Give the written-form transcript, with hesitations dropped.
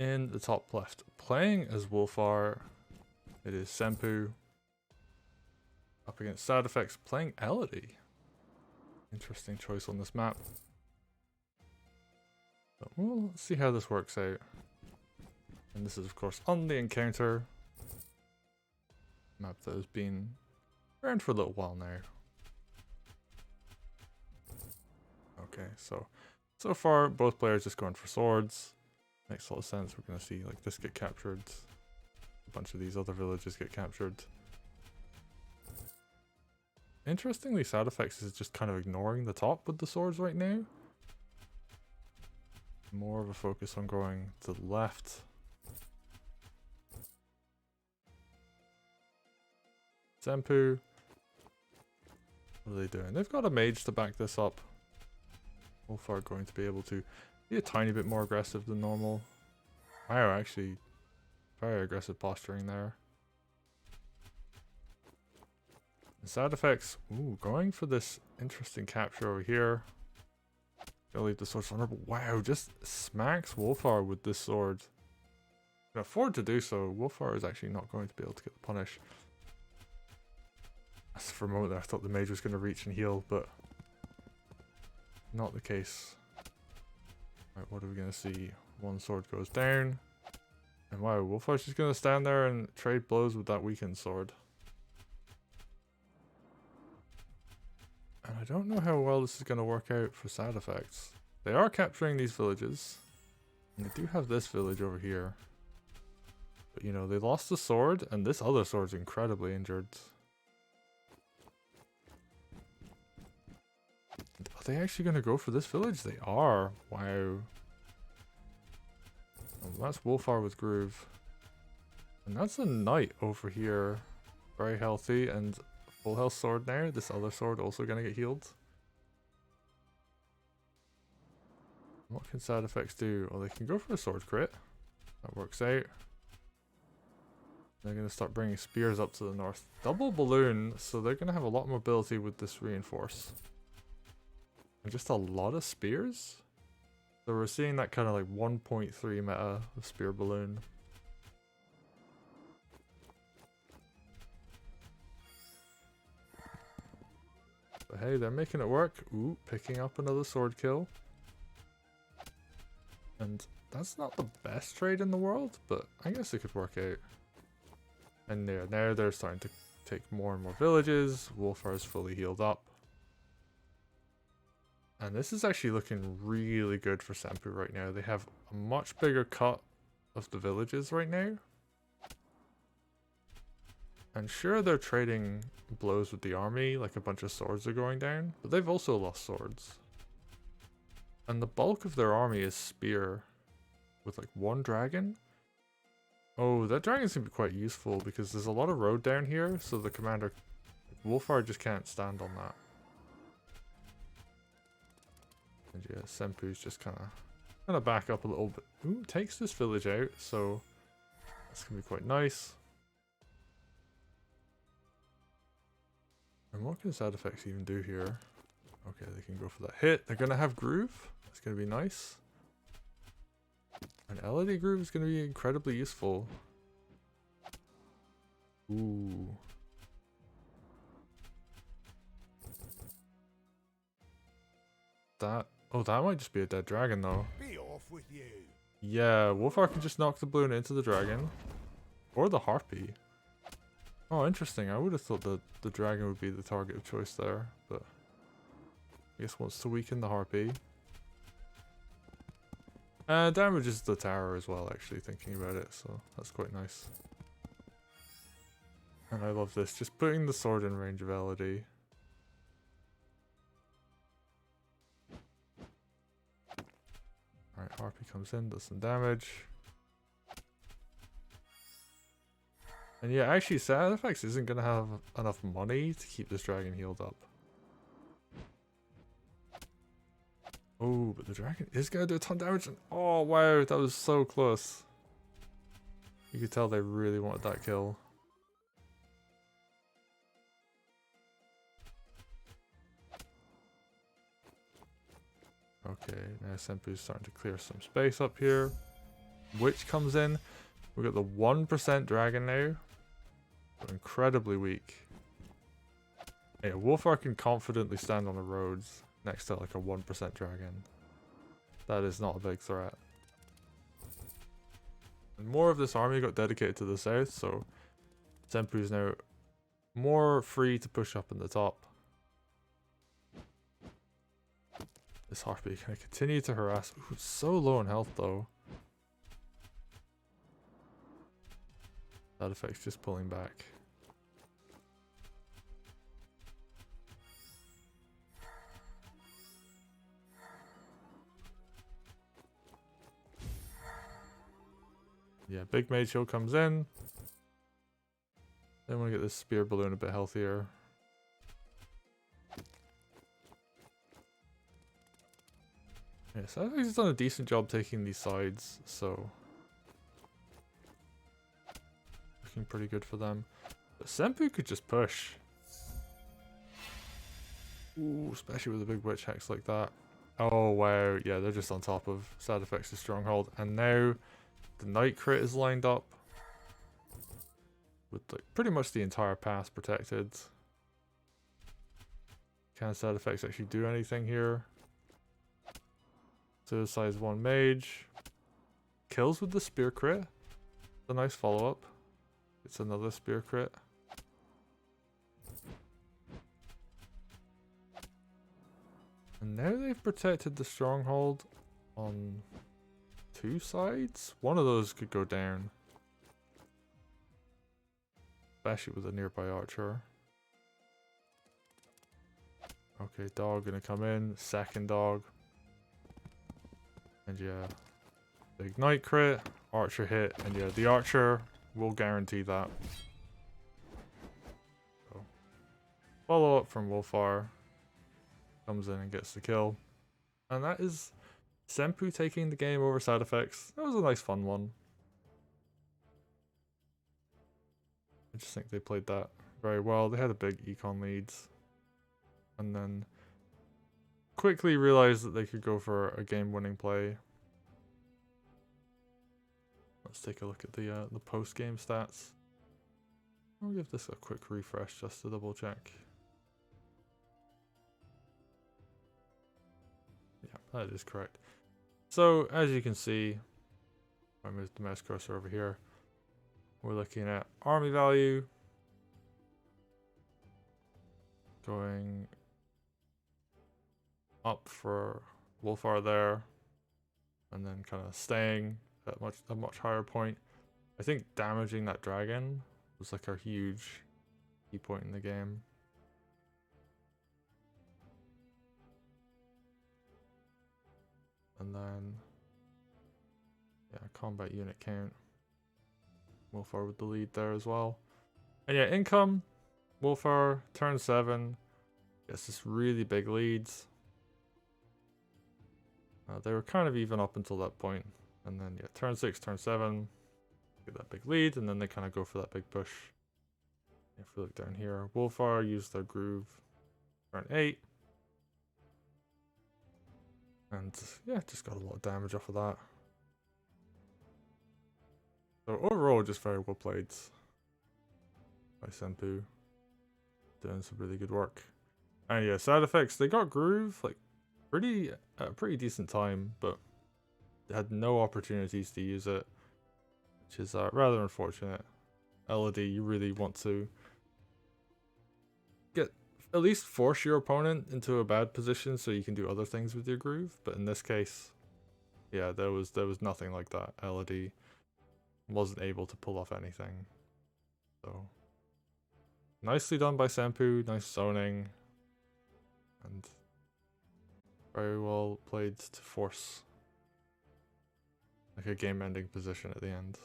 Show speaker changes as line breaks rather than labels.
In the top left, playing as Wulfar, it is Sempu. Up against SadEffects, playing Elodie. Interesting choice on this map. But we'll see how this works out. And this is of course on the encounter. Map that has been around for a little while now. Okay, so far both players just going for swords. Makes a lot of sense. We're gonna see like this get captured. A bunch of these other villages get captured. Interestingly, SadEffects is just kind of ignoring the top with the swords right now. More of a focus on going to the left. Sempu. What are they doing? They've got a mage to back this up. Wulfar going to be able to be a tiny bit more aggressive than normal. Wow, actually, very aggressive posturing there. SadEffects, ooh, going for this interesting capture over here. Gonna leave the sword vulnerable. Wow, just smacks Wulfar with this sword. Can afford to do so. Wulfar is actually not going to be able to get the punish. As for a moment there, I thought the mage was going to reach and heal, but not the case. Right, what are we going to see? One sword goes down. And wow, Wulfar's just going to stand there and trade blows with that weakened sword. And I don't know how well this is going to work out for SadEffects. They are capturing these villages. And they do have this village over here. But you know, they lost the sword, and this other sword's incredibly injured. Are they actually going to go for this village? They are. Wow. Well, that's Wulfar with Groove. And that's a knight over here. Very healthy and full health sword now. This other sword also going to get healed. What can SadEffects do? Well, they can go for a sword crit. That works out. They're going to start bringing spears up to the north. Double balloon, so they're going to have a lot of mobility with this reinforce. And just a lot of spears? So we're seeing that kind of like 1.3 meta of spear balloon. But hey, they're making it work. Ooh, picking up another sword kill. And that's not the best trade in the world, but I guess it could work out. And now they're starting to take more and more villages. Wulfar is fully healed up. And this is actually looking really good for Sempu right now. They have a much bigger cut of the villages right now. And sure, they're trading blows with the army, like a bunch of swords are going down, but they've also lost swords. And the bulk of their army is spear with like one dragon. Oh, that dragon's gonna be quite useful because there's a lot of road down here, so the commander, Wulfar, just can't stand on that. And yeah, Sempu's just kind of back up a little bit. Ooh, takes this village out, so that's gonna be quite nice. And what can SadEffects even do here? Okay, they can go for that hit. They're gonna have Groove. That's gonna be nice. And Elodie Groove is gonna be incredibly useful. Ooh. Oh, that might just be a dead dragon though.
Be off with you.
Yeah, Wulfar can just knock the balloon into the dragon. Or the harpy. Oh, interesting. I would have thought that the dragon would be the target of choice there, but I guess wants to weaken the harpy. Damages the tower as well, actually, thinking about it, so that's quite nice. And I love this, just putting the sword in range of Elodie. Alright, harpy comes in, does some damage. And yeah, actually, SadEffects isn't going to have enough money to keep this dragon healed up. Oh, but the dragon is going to do a ton of damage. And oh, wow, that was so close. You could tell they really wanted that kill. Okay, now Sempu's starting to clear some space up here. Witch comes in. We got the 1% dragon now. We're incredibly weak. Yeah, Wulfar can confidently stand on the roads next to like a 1% dragon. That is not a big threat. And more of this army got dedicated to the south, so Sempu is now more free to push up in the top. This harpy can continue to harass. Ooh, it's so low on health though. SadEffects just pulling back. Yeah, big mage shield comes in. Then we get this spear balloon a bit healthier. Yeah, so I think he's done a decent job taking these sides, so looking pretty good for them. But Sempu could just push. Ooh, especially with a big witch hex like that. Oh wow, yeah, they're just on top of SadEffects' stronghold, and now the night crit is lined up with like pretty much the entire pass protected. Can SadEffects actually do anything here? Suicide's one mage. Kills with the spear crit. A nice follow-up. It's another spear crit. And now they've protected the stronghold on 2 sides. One of those could go down. Especially with a nearby archer. Okay, dog gonna come in. Second dog. And yeah, big night crit, archer hit, and yeah, the archer will guarantee that. So, follow up from Wulfar. Comes in and gets the kill. And that is Sempu taking the game over SadEffects. That was a nice fun one. I just think they played that very well. They had a big econ leads. And then quickly realized that they could go for a game-winning play. Let's take a look at the post-game stats. I'll give this a quick refresh just to double check. Yeah, that is correct. So as you can see, I moved the mouse cursor over here. We're looking at army value going up for Wulfar there, and then kind of staying at a much higher point. I think damaging that dragon was like a huge key point in the game. And then yeah, combat unit count. Wulfar with the lead there as well. And yeah, income, Wulfar, turn 7, gets this really big leads. They were kind of even up until that point. And then yeah, turn 6, turn 7, get that big lead, and then they kind of go for that big push. If we look down here, Wulfar used their groove, turn 8. And yeah, just got a lot of damage off of that. So overall, just very well played by Sempu. Doing some really good work. And yeah, SadEffects, they got groove like pretty decent time, but they had no opportunities to use it, which is rather unfortunate. Elodie, you really want to get at least force your opponent into a bad position so you can do other things with your groove, but in this case, yeah, there was nothing like that. Elodie wasn't able to pull off anything. So nicely done by Sempu, nice zoning, and very well played to force like a game-ending position at the end.